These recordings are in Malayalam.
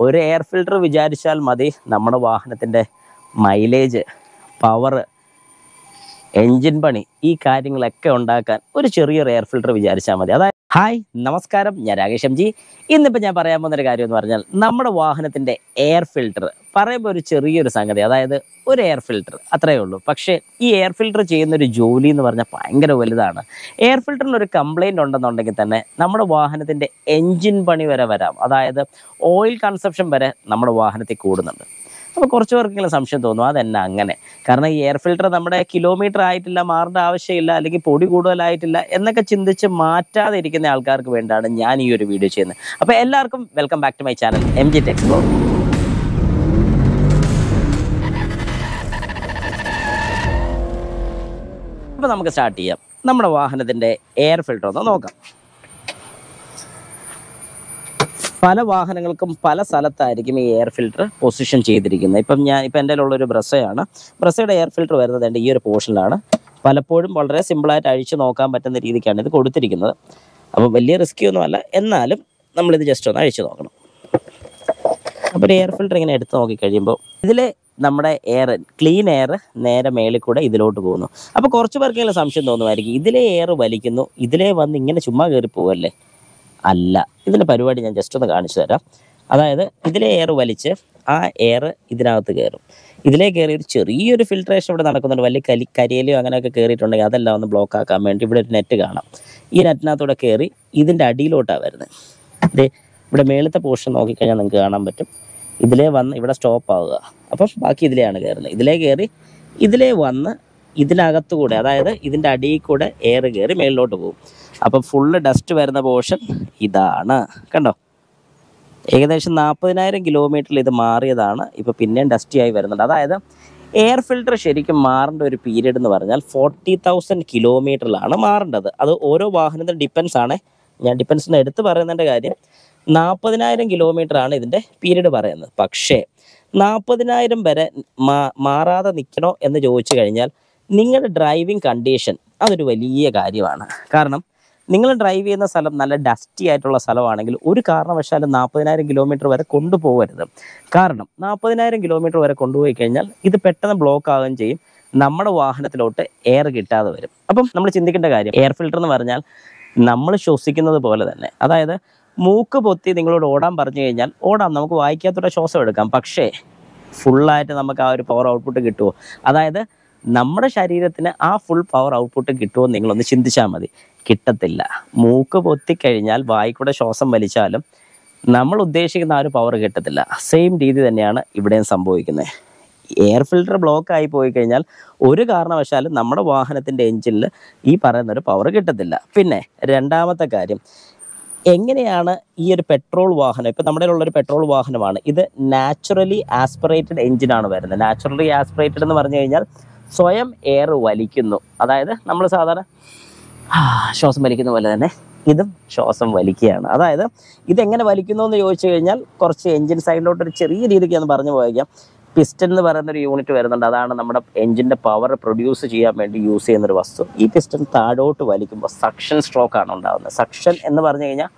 ഒരു എയർ ഫിൽട്ടർ വിചാരിച്ചാൽ മതി നമ്മുടെ വാഹനത്തിൻ്റെ മൈലേജ്, പവർ, എൻജിൻ പണി ഈ കാര്യങ്ങളൊക്കെ ഉണ്ടാക്കാൻ ഒരു ചെറിയൊരു എയർ ഫിൽട്ടർ വിചാരിച്ചാൽ മതി. അതായത് ഹായ് നമസ്കാരം, ഞാൻ രാകേഷ് എം ജി. ഇന്നിപ്പോൾ ഞാൻ പറയാൻ പോകുന്നൊരു കാര്യം എന്ന് പറഞ്ഞാൽ നമ്മുടെ വാഹനത്തിൻ്റെ എയർ ഫിൽട്ടർ പറയുമ്പോൾ ഒരു ചെറിയൊരു സംഗതി, അതായത് ഒരു എയർ ഫിൽട്ടർ അത്രയേ ഉള്ളൂ. പക്ഷേ ഈ എയർ ഫിൽട്ടർ ചെയ്യുന്നൊരു ജോലി എന്ന് പറഞ്ഞാൽ ഭയങ്കര വലുതാണ്. എയർ ഫിൽട്ടറിന് ഒരു കംപ്ലൈൻറ്റ് ഉണ്ടെന്നുണ്ടെങ്കിൽ തന്നെ നമ്മുടെ വാഹനത്തിൻ്റെ എൻജിൻ പണി വരെ വരാം. അതായത് ഓയിൽ കൺസപ്ഷൻ വരെ നമ്മുടെ വാഹനത്തിൽ കൂടുന്നുണ്ട്. അപ്പോൾ കുറച്ച് പേർക്കെങ്കിലും സംശയം തോന്നും, അതെന്നാ അങ്ങനെ? കാരണം ഈ എയർ ഫിൽട്ടർ നമ്മുടെ കിലോമീറ്റർ ആയിട്ടില്ല, മാറേണ്ട ആവശ്യമില്ല, അല്ലെങ്കിൽ പൊടി കൂടുതലായിട്ടില്ല എന്നൊക്കെ ചിന്തിച്ച് മാറ്റാതെ ഇരിക്കുന്ന ആൾക്കാർക്ക് വേണ്ടിയാണ് ഞാൻ ഈ ഒരു വീഡിയോ ചെയ്യുന്നത്. അപ്പോൾ എല്ലാവർക്കും welcome back to my channel M G tech explore. അപ്പോൾ നമുക്ക് സ്റ്റാർട്ട് ചെയ്യാം. നമ്മുടെ വാഹനത്തിൻ്റെ എയർ ഫിൽട്ടർ ഒന്ന് നോക്കാം. പല വാഹനങ്ങൾക്കും പല സ്ഥലത്തായിരിക്കും ഈ എയർ ഫിൽട്ടർ പൊസിഷൻ ചെയ്തിരിക്കുന്നത്. ഇപ്പം എൻ്റെ ഉള്ളൊരു ബ്രസയാണ്. ബ്രസയുടെ എയർ ഫിൽട്ടർ വരുന്നത് ഈ ഒരു പോർഷനിലാണ്. പലപ്പോഴും വളരെ സിമ്പിളായിട്ട് അഴിച്ച് നോക്കാൻ പറ്റുന്ന രീതിക്കാണ് ഇത് കൊടുത്തിരിക്കുന്നത്. അപ്പോൾ വലിയ റിസ്കി ഒന്നുമല്ല, എന്നാലും നമ്മളിത് ജസ്റ്റ് ഒന്ന് അഴിച്ച് നോക്കണം. അപ്പോൾ ഒരു എയർ ഫിൽട്ടർ ഇങ്ങനെ എടുത്ത് നോക്കിക്കഴിയുമ്പോൾ ഇതിലെ നമ്മുടെ എയർ, ക്ലീൻ എയർ നേരെ മേളിൽ കൂടെ ഇതിലോട്ട് പോകുന്നു. അപ്പോൾ കുറച്ച് പേർക്കെങ്കിലും സംശയം തോന്നുമായിരിക്കും, ഇതിലെ എയർ വലിക്കുന്നു, ഇതിലേ വന്ന് ഇങ്ങനെ ചുമ്മാ കയറി പോവല്ലേ? അല്ല, ഇതിൻ്റെ പരിപാടി ഞാൻ ജസ്റ്റ് ഒന്ന് കാണിച്ചു തരാം. അതായത് ഇതിലെ എയർ വലിച്ച് ആ എയർ ഇതിനകത്ത് കയറും. ഇതിലേ കയറി ഒരു ചെറിയൊരു ഫിൽട്രേഷൻ ഇവിടെ നടക്കുന്നുണ്ട്. വലിയ കരിയിലയോ അങ്ങനെയൊക്കെ കയറിയിട്ടുണ്ടെങ്കിൽ അതെല്ലാം ഒന്ന് ബ്ലോക്ക് ആക്കാൻ വേണ്ടി ഇവിടെ ഒരു നെറ്റ് കാണാം. ഈ നെറ്റിനകത്തൂടെ കയറി ഇതിൻ്റെ അടിയിലോട്ടാണ് വരുന്നത്. ഇവിടെ മേളത്തെ പോർഷൻ നോക്കിക്കഴിഞ്ഞാൽ നിങ്ങൾക്ക് കാണാൻ പറ്റും. ഇതിലേ വന്ന് ഇവിടെ സ്റ്റോപ്പ് ആവുക. അപ്പം ബാക്കി ഇതിലെയാണ് കയറുന്നത്. ഇതിലേ കയറി ഇതിലേ വന്ന് ഇതിനകത്തുകൂടെ, അതായത് ഇതിൻ്റെ അടിയിൽ കൂടെ എയർ കയറി മേളിലോട്ട് പോകും. അപ്പം ഫുള്ള് ഡസ്റ്റ് വരുന്ന പോർഷൻ ഇതാണ്, കണ്ടോ? ഏകദേശം 40,000 കിലോമീറ്ററിൽ ഇത് മാറിയതാണ്. ഇപ്പോൾ പിന്നെയും ഡസ്റ്റി ആയി വരുന്നുണ്ട്. അതായത് എയർ ഫിൽട്ടർ ശരിക്കും മാറേണ്ട ഒരു പീരീഡ് എന്ന് പറഞ്ഞാൽ 40,000 കിലോമീറ്ററിലാണ് മാറേണ്ടത്. അത് ഓരോ വാഹനത്തിനും ഡിപ്പെൻസ് ആണ്. ഞാൻ ഡിപ്പെൻസ് എന്ന് എടുത്ത് പറയുന്നതിൻ്റെ കാര്യം 40,000 കിലോമീറ്ററാണ് ഇതിൻ്റെ പീരീഡ് പറയുന്നത്. പക്ഷേ 40,000 വരെ മാറാതെ നിൽക്കണോ എന്ന് ചോദിച്ചു കഴിഞ്ഞാൽ നിങ്ങളുടെ ഡ്രൈവിംഗ് കണ്ടീഷൻ അതൊരു വലിയ കാര്യമാണ്. കാരണം നിങ്ങൾ ഡ്രൈവ് ചെയ്യുന്ന സ്ഥലം നല്ല ഡസ്റ്റി ആയിട്ടുള്ള സ്ഥലമാണെങ്കിൽ ഒരു കാരണവശാലും 40,000 കിലോമീറ്റർ വരെ കൊണ്ടുപോകരുത്. കാരണം 40,000 കിലോമീറ്റർ വരെ കൊണ്ടുപോയി കഴിഞ്ഞാൽ ഇത് പെട്ടെന്ന് ബ്ലോക്ക് ആവുകയും ചെയ്യും. നമ്മുടെ വാഹനത്തിലോട്ട് എയർ കിട്ടാതെ വരും. അപ്പം നമ്മൾ ചിന്തിക്കേണ്ട കാര്യം, എയർ ഫിൽട്ടർ എന്ന് പറഞ്ഞാൽ നമ്മൾ ശ്വസിക്കുന്നത് പോലെ തന്നെ. അതായത് മൂക്ക് പൊത്തി നിങ്ങളോട് ഓടാൻ പറഞ്ഞു കഴിഞ്ഞാൽ ഓടാം, നമുക്ക് വായിക്കാത്തൂടെ ശ്വാസം എടുക്കാം. പക്ഷേ ഫുള്ളായിട്ട് നമുക്ക് ആ ഒരു പവർ ഔട്ട്പുട്ട് കിട്ടുമോ? അതായത് നമ്മുടെ ശരീരത്തിന് ആ ഫുൾ പവർ ഔട്ട്പുട്ട് കിട്ടുമോ നിങ്ങളൊന്ന് ചിന്തിച്ചാൽ മതി. കിട്ടത്തില്ല. മൂക്ക് പൊത്തിക്കഴിഞ്ഞാൽ വായിക്കൂടെ ശ്വാസം വലിച്ചാലും നമ്മൾ ഉദ്ദേശിക്കുന്ന ആ ഒരു പവർ കിട്ടത്തില്ല. സെയിം രീതി തന്നെയാണ് ഇവിടെയും സംഭവിക്കുന്നത്. എയർ ഫിൽട്ടർ ബ്ലോക്ക് ആയി പോയി കഴിഞ്ഞാൽ ഒരു കാരണവശാലും നമ്മുടെ വാഹനത്തിൻ്റെ എൻജിനിൽ ഈ പറയുന്നൊരു പവർ കിട്ടത്തില്ല. പിന്നെ രണ്ടാമത്തെ കാര്യം, എങ്ങനെയാണ് ഈ ഒരു പെട്രോൾ വാഹനം, ഇപ്പം നമ്മുടെ ഉള്ളൊരു പെട്രോൾ വാഹനമാണ് ഇത്, നാച്ചുറലി ആസ്പിറേറ്റഡ് എൻജിനാണ് വരുന്നത്. നാച്ചുറലി ആസ്പിറേറ്റഡ് എന്ന് പറഞ്ഞു കഴിഞ്ഞാൽ സ്വയം എയർ വലിക്കുന്നു. അതായത് നമ്മൾ സാധാരണ ശ്വാസം വലിക്കുന്ന പോലെ തന്നെ ഇതും ശ്വാസം വലിക്കുകയാണ്. അതായത് ഇതെങ്ങനെ വലിക്കുന്നു എന്ന് ചോദിച്ചു കഴിഞ്ഞാൽ കുറച്ച് എൻജിൻ സൈഡിലോട്ടൊരു ചെറിയ രീതിക്ക് ഒന്ന് പറഞ്ഞു പോയേക്കാം. പിസ്റ്റൺ എന്ന് പറയുന്നൊരു യൂണിറ്റ് വരുന്നുണ്ട്. അതാണ് നമ്മുടെ എൻജിൻ്റെ പവർ പ്രൊഡ്യൂസ് ചെയ്യാൻ വേണ്ടി യൂസ് ചെയ്യുന്നൊരു വസ്തു. ഈ പിസ്റ്റൺ താഴോട്ട് വലിക്കുമ്പോൾ സക്ഷൻ സ്ട്രോക്കാണ് ഉണ്ടാകുന്നത്. സക്ഷൻ എന്ന് പറഞ്ഞു കഴിഞ്ഞാൽ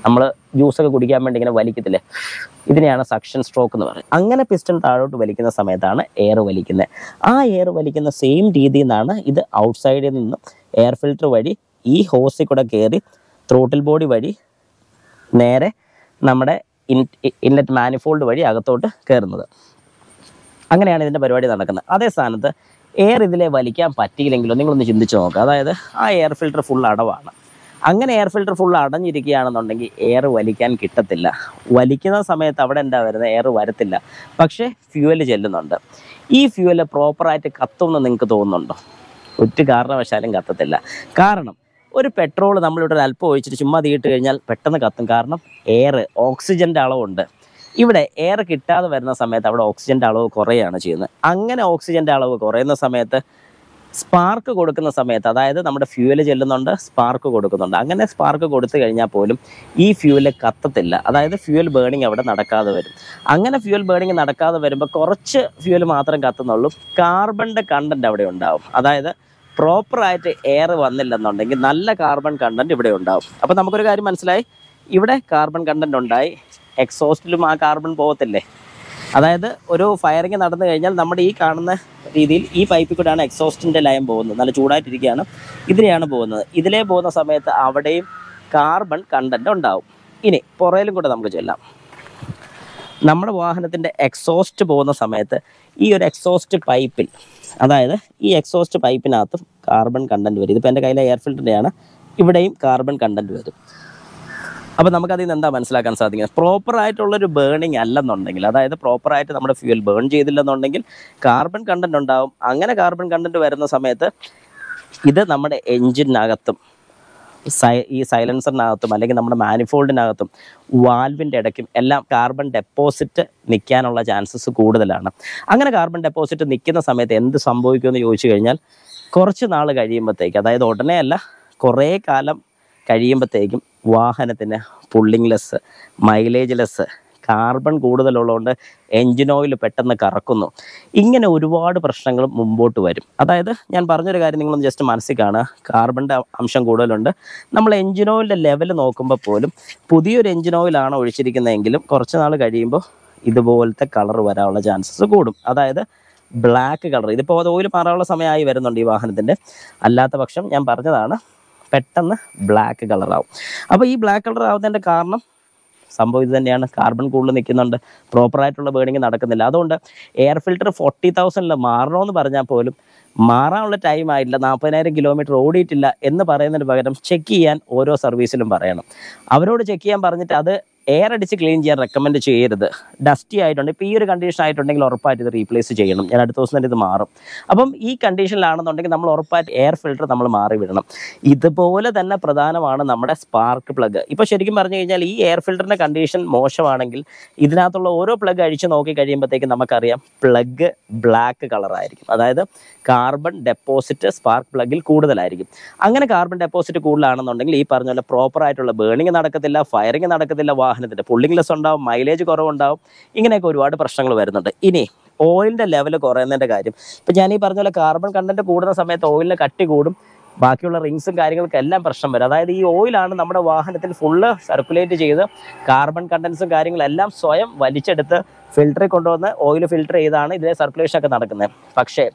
നമ്മൾ ജ്യൂസൊക്കെ കുടിക്കാൻ വേണ്ടി ഇങ്ങനെ വലിക്കത്തില്ലേ, ഇതിനെയാണ് സക്ഷൻ സ്ട്രോക്ക് എന്ന് പറയുന്നത്. അങ്ങനെ പിസ്റ്റൺ താഴോട്ട് വലിക്കുന്ന സമയത്താണ് എയർ വലിക്കുന്നത്. ആ എയർ വലിക്കുന്ന സെയിം രീതിയിൽ നിന്നാണ് ഇത് ഔട്ട്സൈഡിൽ നിന്നും എയർ ഫിൽട്ടർ വഴി ഈ ഹോസിൽ കൂടെ കയറി ത്രോട്ടിൽ ബോഡി വഴി നേരെ നമ്മുടെ ഇൻലെറ്റ് മാനിഫോൾഡ് വഴി അകത്തോട്ട് കയറുന്നത്. അങ്ങനെയാണ് ഇതിൻ്റെ പരിപാടി നടക്കുന്നത്. അതേ സ്ഥാനത്ത് എയർ ഇതിലെ വലിക്കാൻ പറ്റിയില്ലെങ്കിലോ നിങ്ങളൊന്ന് ചിന്തിച്ച് നോക്കുക. അതായത് ആ എയർ ഫിൽട്ടർ ഫുൾ അടവാണ്. അങ്ങനെ എയർ ഫിൽട്ടർ ഫുൾ അടഞ്ഞിരിക്കുകയാണെന്നുണ്ടെങ്കിൽ എയർ വലിക്കാൻ കിട്ടത്തില്ല. വലിക്കുന്ന സമയത്ത് അവിടെ എന്താ വരുന്നത്, എയർ വരത്തില്ല. പക്ഷേ ഫ്യൂവൽ ചെല്ലുന്നുണ്ട്. ഈ ഫ്യൂവൽ പ്രോപ്പറായിട്ട് കത്തുമെന്ന് നിങ്ങൾക്ക് തോന്നുന്നുണ്ടോ? ഒരു കാരണവശാലും കത്തത്തില്ല. കാരണം ഒരു പെട്രോൾ നമ്മളിവിടെ ഒരു അല്പം ഒഴിച്ചിട്ട് ചുമ്മാ തീയിട്ട് കഴിഞ്ഞാൽ പെട്ടെന്ന് കത്തും. കാരണം എയർ, ഓക്സിജൻ്റെ അളവുണ്ട്. ഇവിടെ എയർ കിട്ടാതെ വരുന്ന സമയത്ത് അവിടെ ഓക്സിജൻ്റെ അളവ് കുറയുകയാണ് ചെയ്യുന്നത്. അങ്ങനെ ഓക്സിജൻ്റെ അളവ് കുറയുന്ന സമയത്ത് സ്പാർക്ക് കൊടുക്കുന്ന സമയത്ത്, അതായത് നമ്മുടെ ഫ്യൂവൽ ചെല്ലുന്നുണ്ട്, സ്പാർക്ക് കൊടുക്കുന്നുണ്ട്. അങ്ങനെ സ്പാർക്ക് കൊടുത്തു കഴിഞ്ഞാൽ പോലും ഈ ഫ്യൂവൽ കത്തത്തില്ല. അതായത് ഫ്യൂവൽ ബേണിങ് അവിടെ നടക്കാതെ വരും. അങ്ങനെ ഫ്യൂവൽ ബേണിങ് നടക്കാതെ വരുമ്പോൾ കുറച്ച് ഫ്യൂവൽ മാത്രം കത്തുന്നുള്ളൂ. കാർബണിൻ്റെ കണ്ടൻറ്റ് അവിടെ ഉണ്ടാവും. അതായത് പ്രോപ്പറായിട്ട് എയർ വന്നില്ലെന്നുണ്ടെങ്കിൽ നല്ല കാർബൺ കണ്ടൻറ്റ് ഇവിടെ ഉണ്ടാവും. അപ്പോൾ നമുക്കൊരു കാര്യം മനസ്സിലായി, ഇവിടെ കാർബൺ കണ്ടൻറ്റ് ഉണ്ടായി, എക്സോസ്റ്റിലും ആ കാർബൺ പോകത്തില്ലേ. അതായത് ഒരു ഫയറിങ് നടന്നു കഴിഞ്ഞാൽ നമ്മുടെ ഈ കാണുന്ന രീതിയിൽ ഈ പൈപ്പിൽ കൂടെയാണ് എക്സോസ്റ്റിൻ്റെ ലൈൻ പോകുന്നത്. നല്ല ചൂടായിട്ടിരിക്കുകയാണ്, ഇതിലെയാണ് പോകുന്നത്. ഇതിലേ പോകുന്ന സമയത്ത് അവിടെയും കാർബൺ കണ്ടൻറ്റ് ഉണ്ടാവും. ഇനി പുറയിലും കൂടെ നമുക്ക് ചെല്ലാം. നമ്മുടെ വാഹനത്തിൻ്റെ എക്സോസ്റ്റ് പോകുന്ന സമയത്ത് ഈ ഒരു എക്സോസ്റ്റ് പൈപ്പിൽ, അതായത് ഈ എക്സോസ്റ്റ് പൈപ്പിനകത്തും കാർബൺ കണ്ടൻറ്റ് വരും. ഇതിപ്പോൾ എൻ്റെ കയ്യിലെ എയർ ഫിൽറ്ററിൻ്റെയാണ്, ഇവിടെയും കാർബൺ കണ്ടൻറ്റ് വരും. അപ്പോൾ നമുക്കതിൽ നിന്ന് എന്താ മനസ്സിലാക്കാൻ സാധിക്കുന്നത്? പ്രോപ്പറായിട്ടുള്ളൊരു ബേണിങ് അല്ലെന്നുണ്ടെങ്കിൽ, അതായത് പ്രോപ്പറായിട്ട് നമ്മുടെ ഫ്യൂൽ ബേൺ ചെയ്തില്ലെന്നുണ്ടെങ്കിൽ കാർബൺ കണ്ടൻറ്റ് ഉണ്ടാവും. അങ്ങനെ കാർബൺ കണ്ടൻറ്റ് വരുന്ന സമയത്ത് ഇത് നമ്മുടെ എൻജിനകത്തും ഈ സൈലൻസറിനകത്തും അല്ലെങ്കിൽ നമ്മുടെ മാനിഫോൾഡിനകത്തും വാൽവിൻ്റെ ഇടയ്ക്കും എല്ലാം കാർബൺ ഡെപ്പോസിറ്റ് നിൽക്കാനുള്ള ചാൻസസ് കൂടുതലാണ്. അങ്ങനെ കാർബൺ ഡെപ്പോസിറ്റ് നിൽക്കുന്ന സമയത്ത് എന്ത് സംഭവിക്കുമെന്ന് ചോദിച്ചു കഴിഞ്ഞാൽ, കുറച്ച് നാൾ കഴിയുമ്പോഴത്തേക്ക്, അതായത് ഉടനെ അല്ല, കുറേ കാലം കഴിയുമ്പോഴത്തേക്കും വാഹനത്തിന് pulling less, mileage less, carbon കൂടുതലുള്ളതുകൊണ്ട് എൻജിൻ ഓയിൽ പെട്ടെന്ന് കറക്കുന്നു. ഇങ്ങനെ ഒരുപാട് പ്രശ്നങ്ങൾ മുമ്പോട്ട് വരും. അതായത് ഞാൻ പറഞ്ഞൊരു കാര്യം നിങ്ങളൊന്ന് ജസ്റ്റ് മനസ്സിൽ കാണുക. കാർബണിൻ്റെ അംശം കൂടുതലുണ്ട്. നമ്മൾ എൻജിൻ ഓയിലിൻ്റെ ലെവൽ നോക്കുമ്പോൾ പോലും പുതിയൊരു എൻജിൻ ഓയിലാണ് ഒഴിച്ചിരിക്കുന്നതെങ്കിലും കുറച്ച് നാൾ കഴിയുമ്പോൾ ഇതുപോലത്തെ കളർ വരാനുള്ള ചാൻസസ് കൂടും. അതായത് ബ്ലാക്ക് കളർ. ഇതിപ്പോൾ അത് ഓയിൽ മാറാനുള്ള സമയമായി വരുന്നുണ്ട് ഈ വാഹനത്തിൻ്റെ. അല്ലാത്ത പക്ഷം ഞാൻ പറഞ്ഞതാണ്, പെട്ടെന്ന് ബ്ലാക്ക് കളറാവും. അപ്പോൾ ഈ ബ്ലാക്ക് കളർ ആവുന്നതിൻ്റെ കാരണം സംഭവം ഇത് തന്നെയാണ്. കാർബൺ കൂടുതൽ നിൽക്കുന്നുണ്ട്, പ്രോപ്പറായിട്ടുള്ള ബേണിങ് നടക്കുന്നില്ല. അതുകൊണ്ട് എയർ ഫിൽറ്റർ 40,000 മാറണമെന്ന് പറഞ്ഞാൽ പോലും മാറാനുള്ള ടൈം ആയില്ല, 40,000 കിലോമീറ്റർ ഓടിയിട്ടില്ല എന്ന് പറയുന്നതിന് പകരം ചെക്ക് ചെയ്യാൻ ഓരോ സർവീസിലും പറയണം. അവരോട് ചെക്ക് ചെയ്യാൻ പറഞ്ഞിട്ട് അത് എയർ അടിച്ച് ക്ലീൻ ചെയ്യാൻ റെക്കമെൻഡ് ചെയ്യരുത്. ഡസ്റ്റി ആയിട്ടുണ്ട്, ഇപ്പോൾ ഈ ഒരു കണ്ടീഷൻ ആയിട്ടുണ്ടെങ്കിൽ ഉറപ്പായിട്ട് ഇത് റീപ്ലേസ് ചെയ്യണം. ഞാൻ അടുത്ത ദിവസം തന്നെ ഇത് മാറും. അപ്പം ഈ കണ്ടീഷനിലാണെന്നുണ്ടെങ്കിൽ നമ്മൾ ഉറപ്പായിട്ട് എയർ ഫിൽറ്റർ നമ്മൾ മാറി വിടണം. ഇതുപോലെ തന്നെ പ്രധാനമാണ് നമ്മുടെ സ്പാർക്ക് പ്ലഗ്. ഇപ്പോൾ ശരിക്കും പറഞ്ഞു കഴിഞ്ഞാൽ ഈ എയർ ഫിൽറ്ററിൻ്റെ കണ്ടീഷൻ മോശമാണെങ്കിൽ ഇതിനകത്തുള്ള ഓരോ പ്ലഗ് അഴിച്ച് നോക്കി കഴിയുമ്പോഴത്തേക്കും നമുക്കറിയാം പ്ലഗ് ബ്ലാക്ക് കളറായിരിക്കും. അതായത് കാർബൺ ഡെപ്പോസിറ്റ് സ്പാർക്ക് പ്ലഗിൽ കൂടുതലായിരിക്കും. അങ്ങനെ കാർബൺ ഡെപ്പോസിറ്റ് കൂടുതലാണെന്നുണ്ടെങ്കിൽ ഈ പറഞ്ഞ പോലെ പ്രോപ്പറായിട്ടുള്ള ബേണിങ് നടക്കത്തില്ല, ഫയറിങ് നടക്കത്തില്ല, വാഹനത്തിൻ്റെ പുള്ളിങ് ലെസ് ഉണ്ടാവും, മൈലേജ് കുറവുണ്ടാവും. ഇങ്ങനെയൊക്കെ ഒരുപാട് പ്രശ്നങ്ങൾ വരുന്നുണ്ട്. ഇനി ഓയിലിൻ്റെ ലെവൽ കുറയുന്നതിൻ്റെ കാര്യം, ഇപ്പം ഞാൻ ഈ പറഞ്ഞ പോലെ കാർബൺ കണ്ടൻറ്റ് കൂടുന്ന സമയത്ത് ഓയിലിന് കട്ടി കൂടും, ബാക്കിയുള്ള റിങ്സും കാര്യങ്ങൾക്കും എല്ലാം പ്രശ്നം വരും. അതായത് ഈ ഓയിലാണ് നമ്മുടെ വാഹനത്തിൽ ഫുള്ള് സർക്കുലേറ്റ് ചെയ്ത് കാർബൺ കണ്ടൻസും കാര്യങ്ങളെല്ലാം സ്വയം വലിച്ചെടുത്ത് ഫിൽറ്ററിൽ കൊണ്ടുവന്ന് ഓയിൽ ഫിൽറ്റർ ചെയ്താണ് ഇതിലെ സർക്കുലേഷനൊക്കെ നടക്കുന്നത്. പക്ഷേ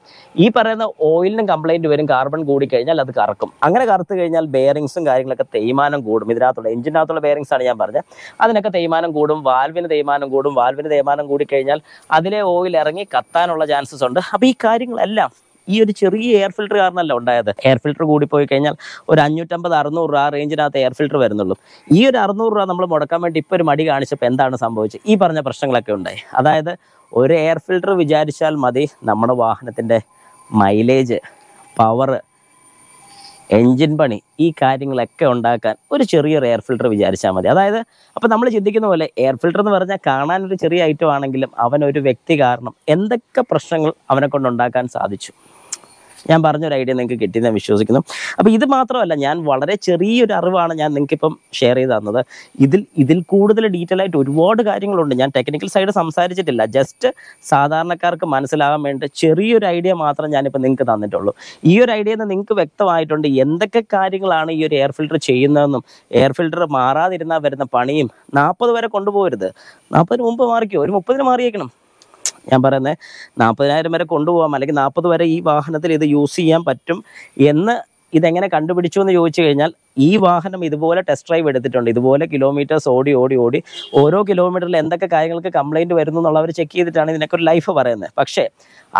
ഈ പറയുന്ന ഓയിലിനും കംപ്ലൈൻറ്റ് വരും, കാർബൺ കൂടിക്കഴിഞ്ഞാൽ അത് കറക്കും. അങ്ങനെ കറുത്ത് കഴിഞ്ഞാൽ ബെയറിങ്സും കാര്യങ്ങളൊക്കെ തേയ്മാനം കൂടും. ഇതിനകത്തുള്ള എഞ്ചിനകത്തുള്ള ബെയറിങ്സ് ആണ് ഞാൻ പറഞ്ഞത്, അതിനൊക്കെ തേയ്മാനം കൂടും, വാൽവിന് തേയ്മാനം കൂടും. വാൽവിന് തേയ്മാനം കൂടിക്കഴിഞ്ഞാൽ അതിലെ ഓയിൽ ഇറങ്ങി കത്താനുള്ള ചാൻസസ് ഉണ്ട്. അപ്പോൾ ഈ കാര്യങ്ങളെല്ലാം ഈ ഒരു ചെറിയ എയർ ഫിൽറ്റർ കാരണമല്ല ഉണ്ടായത്. എയർ ഫിൽറ്റർ കൂടി പോയി കഴിഞ്ഞാൽ ഒരു 550-600 രൂപ ആ റേഞ്ചിനകത്ത് എയർ ഫിൽറ്റർ വരുന്നുള്ളൂ. ഈ ഒരു 600 രൂപ നമ്മൾ മുടക്കാൻ വേണ്ടി ഇപ്പോൾ ഒരു മടി കാണിച്ചപ്പോൾ എന്താണ് സംഭവിച്ചത്? ഈ പറഞ്ഞ പ്രശ്നങ്ങളൊക്കെ ഉണ്ടായി. അതായത് ഒരു എയർ ഫിൽറ്റർ വിചാരിച്ചാൽ മതി നമ്മുടെ വാഹനത്തിൻ്റെ മൈലേജ്, പവർ, എൻജിൻ പണി, ഈ കാര്യങ്ങളൊക്കെ ഉണ്ടാക്കാൻ ഒരു ചെറിയൊരു എയർ ഫിൽറ്റർ വിചാരിച്ചാൽ മതി. അതായത് അപ്പോൾ നമ്മൾ ചിന്തിക്കുന്ന പോലെ എയർ ഫിൽറ്റർ എന്ന് പറഞ്ഞാൽ കാണാനൊരു ചെറിയ ഐറ്റം ആണെങ്കിലും അവനൊരു വ്യക്തി കാരണം എന്തൊക്കെ പ്രശ്നങ്ങൾ അവനെ കൊണ്ടുണ്ടാക്കാൻ സാധിച്ചു. ഞാൻ പറഞ്ഞൊരു ഐഡിയ നിങ്ങൾക്ക് കിട്ടിയെന്ന് ഞാൻ വിശ്വസിക്കുന്നു. അപ്പോൾ ഇത് മാത്രമല്ല, ഞാൻ വളരെ ചെറിയൊരു അറിവാണ് ഞാൻ നിങ്ങൾക്കിപ്പം ഷെയർ ചെയ്ത് തന്നത്. ഇതിൽ കൂടുതൽ ഡീറ്റെയിൽ ആയിട്ട് ഒരുപാട് കാര്യങ്ങളുണ്ട്. ഞാൻ ടെക്നിക്കൽ സൈഡ് സംസാരിച്ചിട്ടില്ല. ജസ്റ്റ് സാധാരണക്കാർക്ക് മനസ്സിലാകാൻ വേണ്ടി ചെറിയൊരു ഐഡിയ മാത്രം ഞാനിപ്പോൾ നിങ്ങൾക്ക് തന്നിട്ടുള്ളൂ. ഈ ഒരു ഐഡിയയിൽ നിന്ന് നിങ്ങൾക്ക് വ്യക്തമായിട്ടുണ്ട് എന്തൊക്കെ കാര്യങ്ങളാണ് ഈ ഒരു എയർ ഫിൽറ്റർ ചെയ്യുന്നതെന്നും എയർ ഫിൽറ്റർ മാറാതിരുന്നാൽ വരുന്ന പണിയും. 40 വരെ കൊണ്ടുപോകരുത്, 40 മുമ്പ് മാറിക്കോ, ഒരു 30 മാറിയേക്കണം. ഞാൻ പറയുന്നത് 40,000 വരെ കൊണ്ടുപോകാം, അല്ലെങ്കിൽ 40 വരെ ഈ വാഹനത്തിൽ ഇത് യൂസ് ചെയ്യാൻ പറ്റും എന്ന് ഇതെങ്ങനെ കണ്ടുപിടിച്ചു എന്ന് ചോദിച്ചു കഴിഞ്ഞാൽ, ഈ വാഹനം ഇതുപോലെ ടെസ്റ്റ് ഡ്രൈവ് എടുത്തിട്ടുണ്ട്. ഇതുപോലെ കിലോമീറ്റേഴ്സ് ഓടി ഓരോ കിലോമീറ്ററിൽ എന്തൊക്കെ കാര്യങ്ങൾക്ക് കംപ്ലൈൻറ്റ് വരുന്നു എന്നുള്ളവർ ചെക്ക് ചെയ്തിട്ടാണ് ഇതിനൊക്കെ ഒരു ലൈഫ് പറയുന്നത്. പക്ഷേ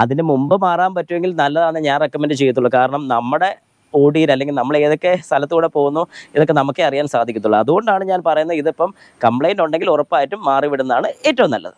അതിന് മുമ്പ് മാറാൻ പറ്റുമെങ്കിൽ നല്ലതാണെന്ന് ഞാൻ റെക്കമെൻഡ് ചെയ്യത്തുള്ളൂ. കാരണം നമ്മുടെ ഓടിയിൽ അല്ലെങ്കിൽ നമ്മൾ ഏതൊക്കെ സ്ഥലത്തൂടെ പോകുന്നു ഇതൊക്കെ നമുക്കേ അറിയാൻ സാധിക്കത്തുള്ളൂ. അതുകൊണ്ടാണ് ഞാൻ പറയുന്നത് ഇതിപ്പം കംപ്ലൈൻറ്റ് ഉണ്ടെങ്കിൽ ഉറപ്പായിട്ടും മാറി വിടുന്നതാണ് ഏറ്റവും നല്ലത്.